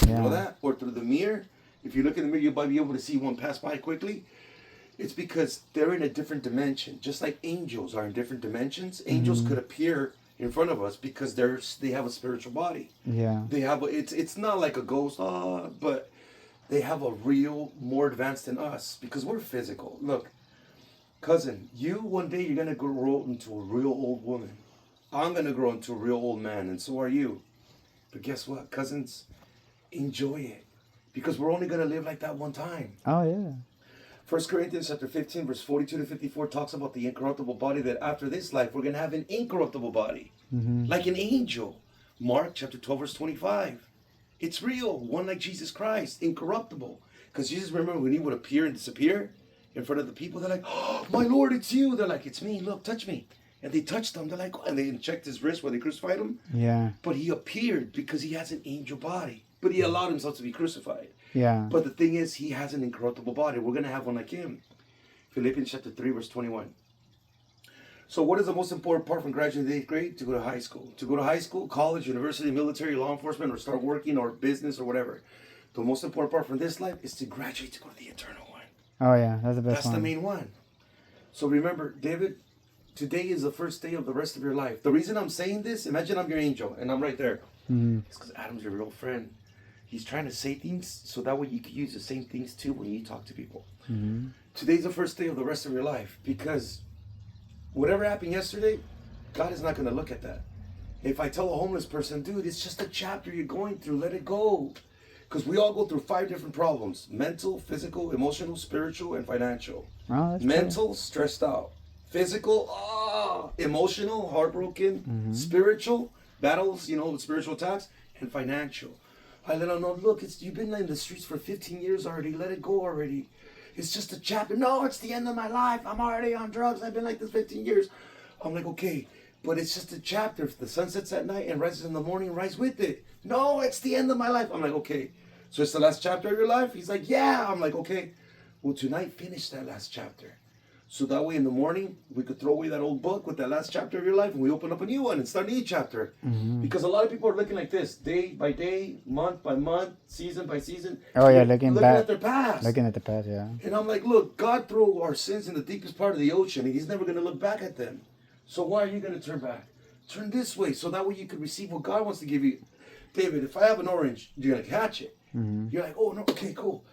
You know Yeah. that? Or through the mirror. If you look in the mirror, you might be able to see one pass by quickly. It's because they're in a different dimension. Just like angels are in different dimensions. Angels Mm-hmm. could appear in front of us because they have a spiritual body. Yeah. They have it's not like a ghost, but they have a real more advanced than us because we're physical. Look, cousin, you one day you're gonna grow into a real old woman. I'm gonna grow into a real old man, and so are you. But guess what, cousins? Enjoy it because we're only gonna live like that one time. Oh yeah. 1 Corinthians chapter 15, verse 42 to 54 talks about the incorruptible body that after this life we're gonna have an incorruptible body, Mm-hmm. like an angel. Mark chapter 12, verse 25. It's real, one like Jesus Christ, incorruptible. Because Jesus, remember when he would appear and disappear in front of the people, they're like, "Oh, my Lord, it's you." They're like, "It's me. Look, touch me." And they touched him. They're like, and they checked his wrist where they crucified him. Yeah. But he appeared because he has an angel body. But he allowed himself to be crucified. Yeah. But the thing is, he has an incorruptible body. We're going to have one like him. Philippians chapter 3, verse 21. So what is the most important part from graduating the 8th grade? To go to high school. To go to high school, college, university, military, law enforcement, or start working, or business, or whatever. The most important part from this life is to graduate to go to the eternal one. Oh yeah, that's the best That's one. the main one. So remember, David, today is the first day of the rest of your life. The reason I'm saying this, imagine I'm your angel, and I'm right there. Mm-hmm. It's because Adam's your real friend. He's trying to say things so that way you can use the same things too when you talk to people. Mm-hmm. Today's the first day of the rest of your life because whatever happened yesterday, God is not going to look at that. If I tell a homeless person, dude, it's just a chapter you're going through, let it go. Because we all go through 5 different problems: mental, physical, emotional, spiritual, and financial. Oh, that's Mental, stressed out. Physical, emotional, heartbroken. Spiritual, battles, spiritual attacks. And financial. I let them know, look, you've been in the streets for 15 years already. Let it go already. It's just a chapter. No, it's the end of my life. I'm already on drugs. I've been like this 15 years. I'm like, okay, but it's just a chapter. If the sun sets at night and rises in the morning, rise with it. No, it's the end of my life. I'm like, okay, so it's the last chapter of your life? He's like, yeah. I'm like, okay, well, tonight finish that last chapter. So that way in the morning, we could throw away that old book with that last chapter of your life and we open up a new one and start a new chapter. Mm-hmm. Because a lot of people are looking like this, day by day, month by month, season by season. Oh yeah, looking back, at their past. looking at the past. Yeah. And I'm like, look, God threw our sins in the deepest part of the ocean and he's never going to look back at them. So why are you going to turn back? Turn this way so that way you can receive what God wants to give you. David, if I have an orange, you're going to catch it. Mm-hmm. You're like, oh, no, okay, cool.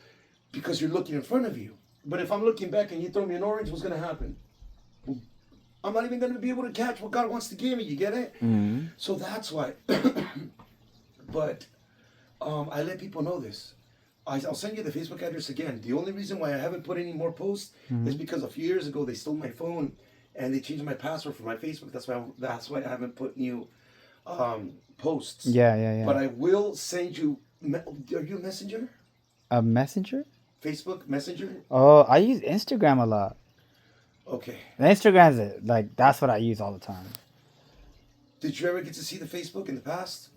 Because you're looking in front of you. But if I'm looking back and you throw me an orange, what's going to happen? I'm not even going to be able to catch what God wants to give me. You get it? Mm-hmm. So that's why. But I let people know this. I'll send you the Facebook address again. The only reason why I haven't put any more posts is because a few years ago they stole my phone and they changed my password for my Facebook. That's why I haven't put new posts. Yeah, yeah, yeah. But I will send you. Are you a messenger? A messenger? Facebook Messenger? Oh, I use Instagram a lot. Okay. Instagram's it. Like that's what I use all the time. Did you ever get to see the Facebook in the past?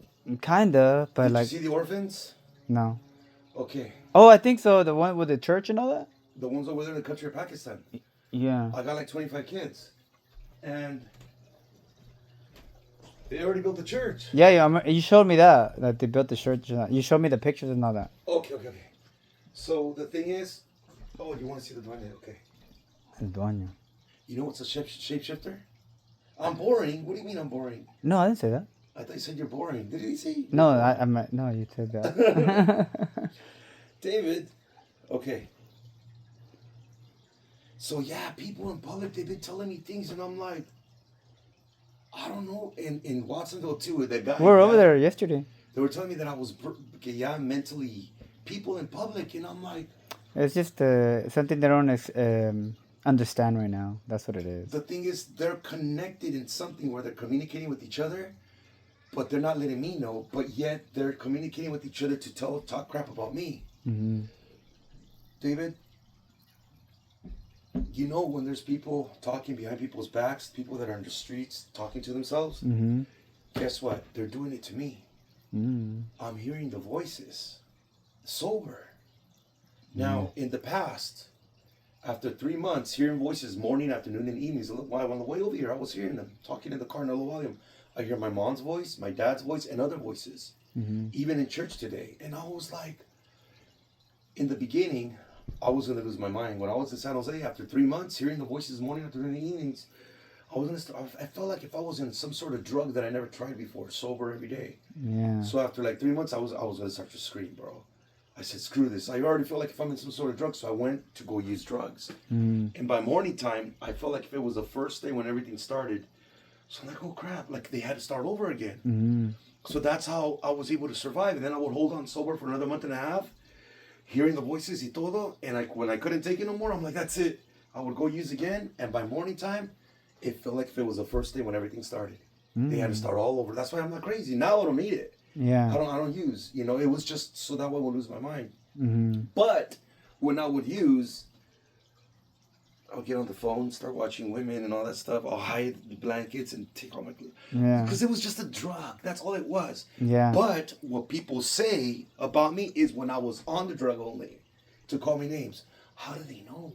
Kinda, but Did like you see the orphans? no. Okay. Oh, I think so. The one with the church and all that. The ones over there in the country of Pakistan. Yeah. I got like 25 kids. And they already built the church. Yeah, yeah. You showed me that they built the church. You showed me the pictures and all that. Okay. So the thing is, you want to see the dueña? Okay. El dueño. You know what's a shapeshifter? I'm boring. What do you mean I'm boring? No, I didn't say that. I thought you said you're boring. Did he say? No, no, you said that. David. Okay. So yeah, people in public, they've been telling me things and I'm like, I don't know. In Watsonville too, that guy. We were over there yesterday. They were telling me that I was mentally, people in public, and I'm like. It's just something they don't understand right now. That's what it is. The thing is, they're connected in something where they're communicating with each other, but they're not letting me know. But yet they're communicating with each other to talk crap about me. Mm-hmm. David, you know when there's people talking behind people's backs, people that are in the streets talking to themselves, Mm-hmm. guess what? They're doing it to me. Mm-hmm. I'm hearing the voices, sober. Now, in the past, after 3 months, hearing voices morning, afternoon, and evenings, while on the way over here, I was hearing them talking in the car in a low volume. I hear my mom's voice, my dad's voice, and other voices. even in church today. And I was like, in the beginning, I was gonna lose my mind. When I was in San Jose, after 3 months, hearing the voices morning after the evenings, I was gonna start. I felt like if I was in some sort of drug that I never tried before, sober every day. Yeah. So after like 3 months, I was gonna start to scream, bro. I said, screw this. I already feel like if I'm in some sort of drug, so I went to go use drugs. And by morning time, I felt like if it was the first day when everything started, so I'm like, oh crap, like they had to start over again. So that's how I was able to survive. And then I would hold on sober for another month and a half, hearing the voices y todo. And when I couldn't take it no more, I'm like, that's it. I would go use again. And by morning time, it felt like if it was the first day when everything started. They had to start all over. That's why I'm not crazy. Now I don't need it. Yeah. I don't use, it was just so that way I would lose my mind. But when I would use, I would get on the phone, start watching women and all that stuff. I'll hide the blankets and take all my clothes. Yeah. Because it was just a drug. That's all it was. Yeah. But what people say about me is when I was on the drug only, to call me names. How do they know?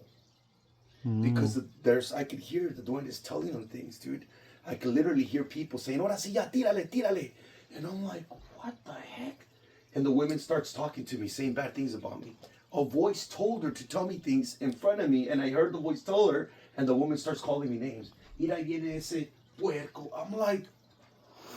Because I could hear the duendes telling them things, dude. I could literally hear people saying, ahora sí, ya, tírale, tírale. And I'm like, what the heck? And the women starts talking to me, saying bad things about me. A voice told her to tell me things in front of me, and I heard the voice tell her, and the woman starts calling me names. Mira, viene ese puerco. I'm like,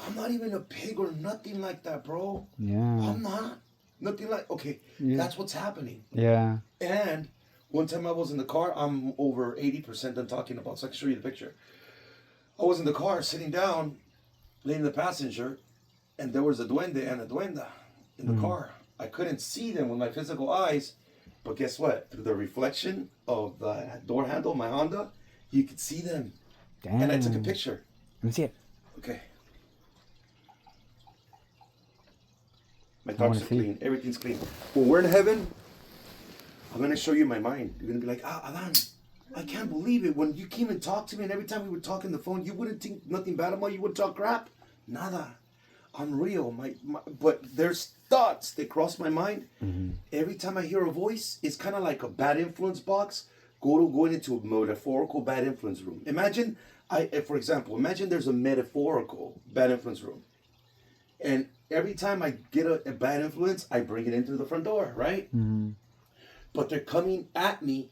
I'm not even a pig or nothing like that, bro. Yeah. I'm not. Nothing like, okay, that's what's happening. Yeah. And one time I was in the car, I'm over 80% done talking about, so I can show you the picture. I was in the car, sitting down, laying in the passenger, and there was a duende and a duenda in the car. I couldn't see them with my physical eyes, but guess what? Through the reflection of the door handle, my Honda, you could see them. Damn. And I took a picture. Let me see it. Okay. My wanna thoughts are see. clean. Everything's clean. When we're in heaven, I'm going to show you my mind. You're going to be like, Alan, I can't believe it. When you came and talked to me, and every time we would talk on the phone, you wouldn't think nothing bad about me. You would talk crap. Nada. I'm real. But there's thoughts that cross my mind. Every time I hear a voice, it's kind of like a bad influence box going into a metaphorical bad influence room. Imagine, for example, imagine there's a metaphorical bad influence room. And every time I get a bad influence, I bring it into the front door, right? But they're coming at me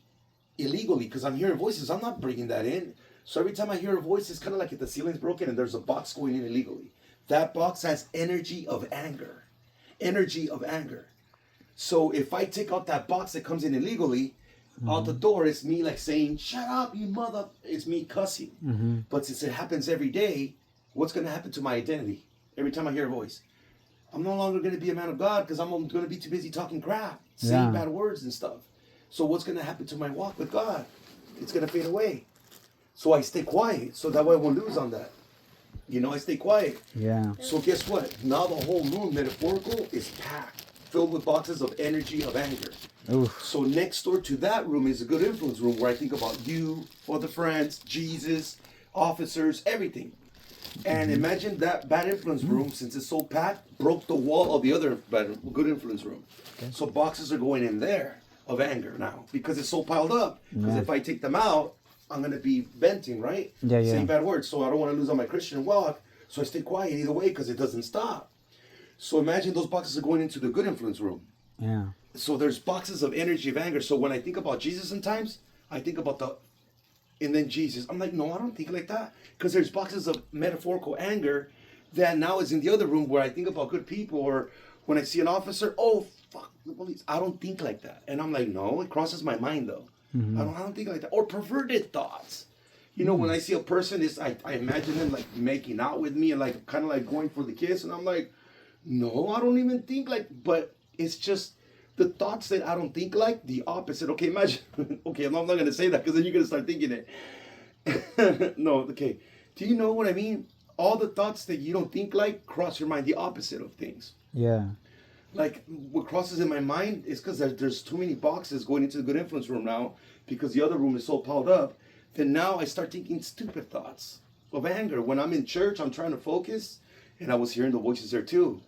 illegally because I'm hearing voices. I'm not bringing that in. So every time I hear a voice, it's kind of like if the ceiling's broken and there's a box going in illegally. That box has energy of anger. Energy of anger. So if I take out that box that comes in illegally, out the door, it's me like saying, shut up, you mother. It's me cussing. But since it happens every day, what's going to happen to my identity? Every time I hear a voice, I'm no longer going to be a man of God because I'm going to be too busy talking crap, saying bad words and stuff. So what's going to happen to my walk with God? It's going to fade away. So I stay quiet so that way I won't lose on that. I stay quiet. Yeah. So guess what? Now the whole room, metaphorical, is packed, filled with boxes of energy of anger. Oof. So next door to that room is a good influence room where I think about you, other friends, Jesus, officers, everything. And imagine that bad influence room, since it's so packed, broke the wall of the other good influence room. Okay. So boxes are going in there of anger now because it's so piled up. Because if I take them out, I'm going to be venting, right? Yeah. Saying bad words. So I don't want to lose on my Christian walk. So I stay quiet either way because it doesn't stop. So imagine those boxes are going into the good influence room. Yeah. So there's boxes of energy of anger. So when I think about Jesus sometimes, I think about and then Jesus. I'm like, no, I don't think like that. Because there's boxes of metaphorical anger that now is in the other room where I think about good people, or when I see an officer, oh, fuck the police. I don't think like that. And I'm like, no, it crosses my mind though. I don't think like that. Or perverted thoughts. When I see a person, I imagine them like making out with me and like kind of like going for the kiss. And I'm like, no, I don't even think like, but it's just the thoughts that I don't think like, the opposite. Okay, imagine, okay, I'm not going to say that because then you're going to start thinking it. No, okay. Do you know what I mean? All the thoughts that you don't think like cross your mind, the opposite of things. Yeah. Like what crosses in my mind is because there's too many boxes going into the good influence room now because the other room is so piled up. Then now I start thinking stupid thoughts of anger. When I'm in church, I'm trying to focus, and I was hearing the voices there too.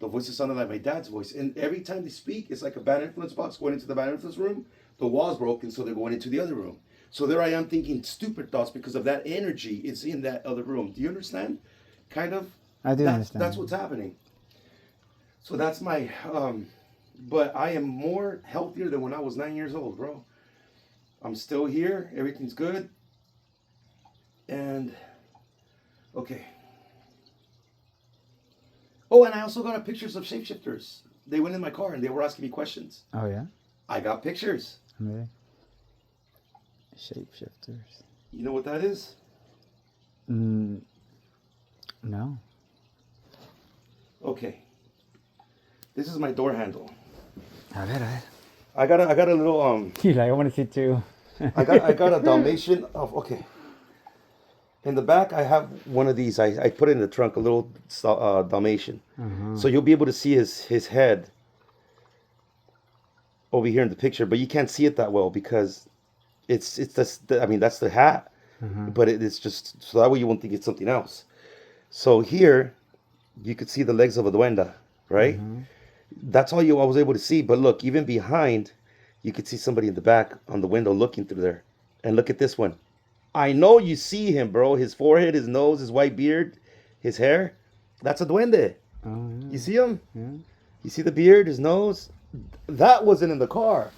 The voices sounded like my dad's voice. And every time they speak, it's like a bad influence box going into the bad influence room. The wall's broken, so they're going into the other room. So there I am thinking stupid thoughts because of that energy is in that other room. Do you understand? Kind of? I do understand. That's what's happening. So that's my, but I am more healthier than when I was 9 years old, bro. I'm still here. Everything's good. And, okay. Oh, and I also got pictures of shapeshifters. They went in my car and they were asking me questions. Oh yeah. I got pictures. Really? Shapeshifters. You know what that is? No. Okay. This is my door handle. A ver. I got a little You're like, I want to see too. I got a Dalmatian of okay. In the back, I have one of these. I put it in the trunk, a little Dalmatian. So you'll be able to see his head over here in the picture, but you can't see it that well because it's that's the hat, but it's just so that way you won't think it's something else. So here, you could see the legs of a duenda, right? That's all I was able to see. But look, even behind, you could see somebody in the back on the window looking through there. And look at this one. I know you see him, bro. His forehead, his nose, his white beard, his hair. That's a duende. Oh, yeah. You see him? Yeah. You see the beard, his nose? That wasn't in the car.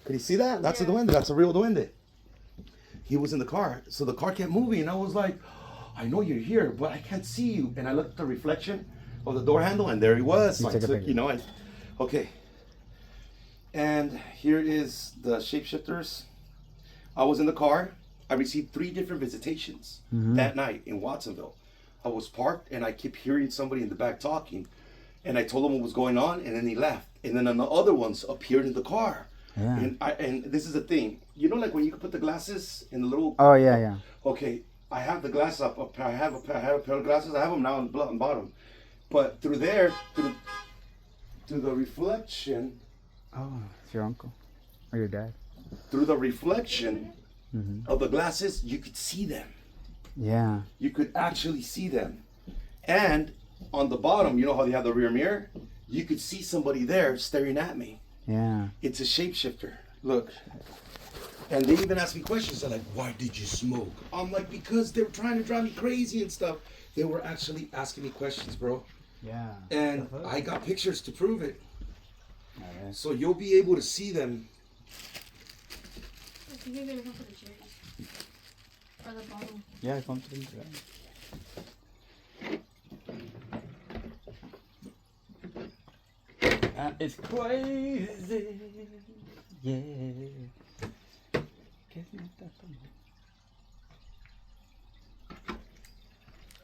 Could you see that? That's a duende. That's a real duende. He was in the car. So the car kept moving. And I was like, I know you're here, but I can't see you. And I looked at the reflection of the door handle, and there he was. So I took a took, picture. Okay. And here is the shapeshifters. I was in the car. I received 3 different visitations that night in Watsonville. I was parked, and I kept hearing somebody in the back talking. And I told him what was going on, and then he left. And then the other ones appeared in the car. Yeah. And this is the thing. You know, like when you can put the glasses in the little... Oh yeah. Okay, I have the glass up. I have a pair of glasses. I have them now on the bottom. But through there, through the reflection... Oh, it's your uncle or your dad. Through the reflection of the glasses, you could see them. Yeah. You could actually see them. And on the bottom, you know how they have the rear mirror? You could see somebody there staring at me. Yeah. It's a shapeshifter. Look. And they even asked me questions. They're like, why did you smoke? I'm like, because they were trying to drive me crazy and stuff. They were actually asking me questions, bro. Yeah. And I got pictures to prove it. Alright. So you'll be able to see them. I think you're gonna go for the cherries. Or the bottle. Yeah, come through. It's crazy. Yeah.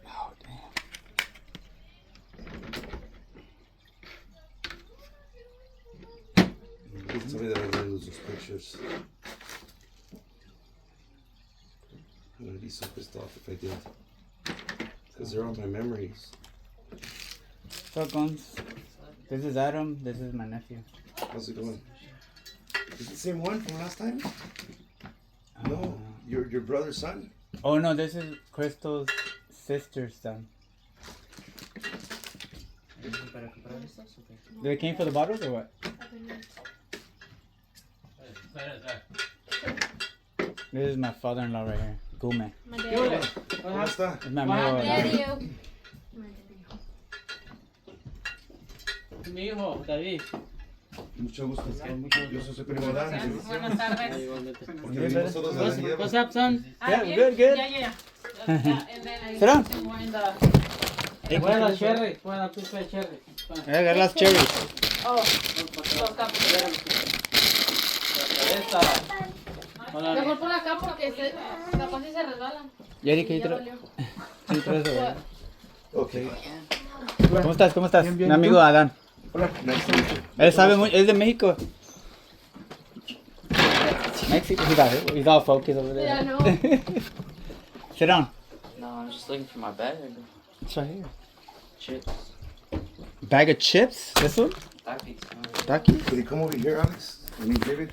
Oh, damn. Please tell me that I'm gonna lose those pictures. I'm gonna be so pissed off if I did. Because they're on my memories. So, Guns, this is Adam. This is my nephew. How's it going? Is it the same one from last time? No, your brother's son? Oh, no, this is Crystal's sister's son. They came for the bottles or what? This is my father-in-law right here, Gume. My daddy. ¿Cómo está? It's my amigo. Daddy. Mi hijo, David. Mucho gusto. Yo soy su primo Dan. Buenas tardes. Porque venimos todos de la nieve. What's up, son? Yeah, good. Yeah. And then I Sit down. put more in the... Buena cherry, buena pizza de cherry. Agarra las cherries. Oh, los capos. Esta. Mejor por acá porque capaz si se resbalan. Yeri, ¿qué Ya traes? valió. Sí, traes eso. Okay. ¿Cómo estás? Mi amigo Adán. Hola. Nice to meet you. Él sabe mucho, es de México. Mexico, he's all focused over there. Yeah, no. Sit down. No, I'm just looking for my bag. It's right here. Chips. Bag of chips? This one? Takis. Taki? Could you come over here, Alex? I mean, David?